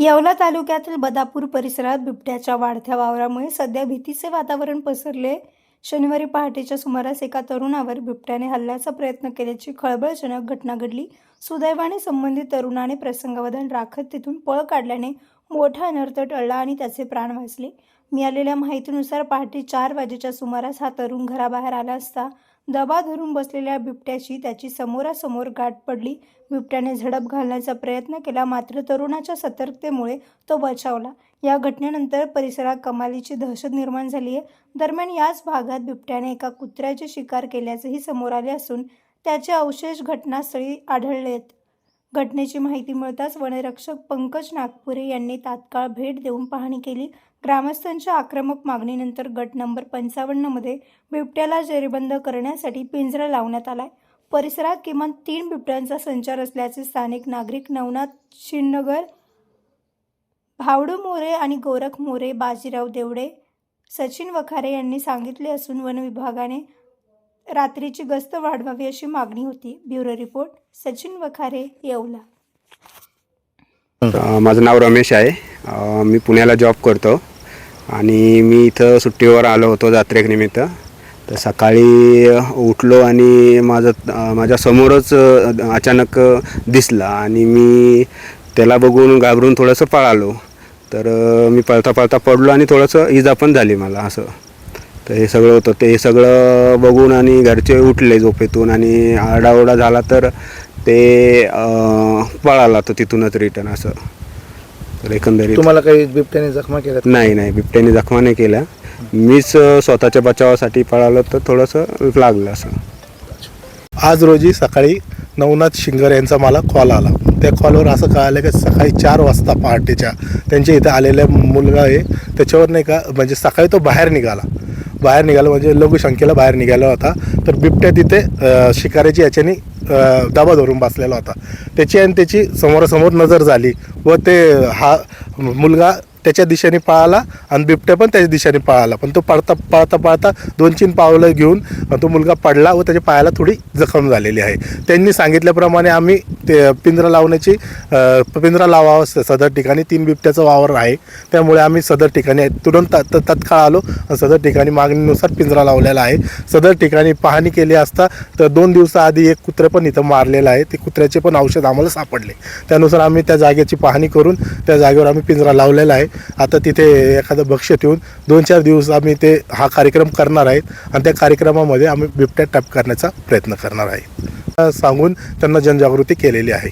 येवला तालुक्यातील बदापूर परिसरात बिबट्याच्या वाढत्या वावरामुळे सध्या भीतीचे वातावरण पसरले। शनिवारी पहाटेच्या सुमारास एका तरुणावर बिबट्याने हल्ल्याचा प्रयत्न केल्याची खळबळजनक घटना घडली। सुदैवाने संबंधित तरुणाने प्रसंगावधान राखत तिथून पळ काढल्याने मोठा अनर्थ टळला आणि त्याचे प्राण वाचले। मिळालेल्या माहितीनुसार पहाटे 4 वाजेच्या सुमारास हा तरुण घराबाहेर आला असता दबा धरून बसलेल्या बिबट्याची त्याची समोरासमोर गाठ पडली। बिबट्याने झडप घालण्याचा प्रयत्न केला, मात्र तरुणाच्या सतर्कतेमुळे तो बचावला। या घटनेनंतर परिसरात कमालीची दहशत निर्माण झाली आहे। दरम्यान याच भागात बिबट्याने एका कुत्र्याची शिकार केल्याचेही समोर आले असून त्याचे अवशेष घटनास्थळी आढळलेत। घटनेची माहिती मिळताच वनरक्षक पंकज नागपुरे यांनी तात्काळ भेट देऊन पाहणी केली। ग्रामस्थांच्या आक्रमक मागणीनंतर गट नंबर 55 मध्ये बिबट्याला जेरबंद करण्यासाठी पिंजरा लावण्यात आलाय। परिसरात किमान 3 बिबट्यांचा संचार असल्याचे स्थानिक नागरिक नवनाथ शिंदगर, भावडू मोरे आणि गोरख मोरे, बाजीराव देवडे, सचिन वखारे यांनी सांगितले असून वन विभागाने रात्रीची गस्त वाढवावी अशी मागणी होती। Bureau report, Sachin Vakhare, Yeola. माझं नाव रमेश आहे। मी पुण्याला जॉब करतो आणि मी इथं सुट्टीवर आलो होतो जत्रेनिमित्त। तर सकाळी उठलो आणि माझ्या समोरच अचानक दिसला आणि मी त्याला बघून घाबरून थोडंसं पळालो। तर मी पळता पडलो आणि थोडंसं इजा पण झाली मला असं। तर हे सगळं होतं, ते सगळं बघून आणि घरचे उठले झोपेतून आणि आरडाओरडा झाला। तर ते पळाला तो तिथूनच रिटर्न असं। तर एकंदरीत तुम्हाला काही बिबट्याने जखमा केल्या? नाही, बिबट्याने जखमा नाही केल्या। मीच स्वतःच्या बचावासाठी पळालो तर थोडंसं लागलं असं। आज रोजी सकाळी नवनाथ शिंगर यांचा मला कॉल आला। त्या कॉलवर असं कळालं की सकाळी 4 वाजता पहाटेच्या त्यांच्या इथं आलेला मुलगा आहे, त्याच्यावर नाही का म्हणजे सकाळी तो बाहेर निघाला म्हणजे लघुशंकेला बाहेर निघाला होता। तर बिबट्या तिथे शिकारीची याच्याने दाबा धरून बसलेला होता। त्याची आणि त्याची समोरासमोर नजर झाली व ते हा मुलगा त्याच्या दिशेने पळाला आणि बिबट्या पण त्याच्या दिशेने पळाला। पण तो पळता 2-3 पावलं घेऊन तो मुलगा पडला व त्याच्या पायाला थोडी जखम झालेली आहे। त्यांनी सांगितल्याप्रमाणे आम्ही ते पिंजरा लावावा सदर ठिकाणी 3 बिबट्याचा वावर आहे, त्यामुळे आम्ही सदर ठिकाणी तुरंत तत्काळ आलो आणि सदर ठिकाणी मागणीनुसार पिंजरा लावलेला आहे। सदर ठिकाणी पाहणी केली असता तर 2 दिवसाआधी एक कुत्रा पण इथं मारलेला आहे, ते कुत्र्याचे पण औषध आम्हाला सापडले। त्यानुसार आम्ही त्या जागेची पाहणी करून त्या जागेवर आम्ही पिंजरा लावलेला आहे। आता तिथे एखादं बक्ष ठेवून 2-4 दिवस आम्ही हा कार्यक्रम करणार आहेत आणि त्या कार्यक्रमामध्ये आम्ही बिबट्या टॅप करण्याचा प्रयत्न करणार आहे सांगून त्यांना जनजागृती केलेली आहे।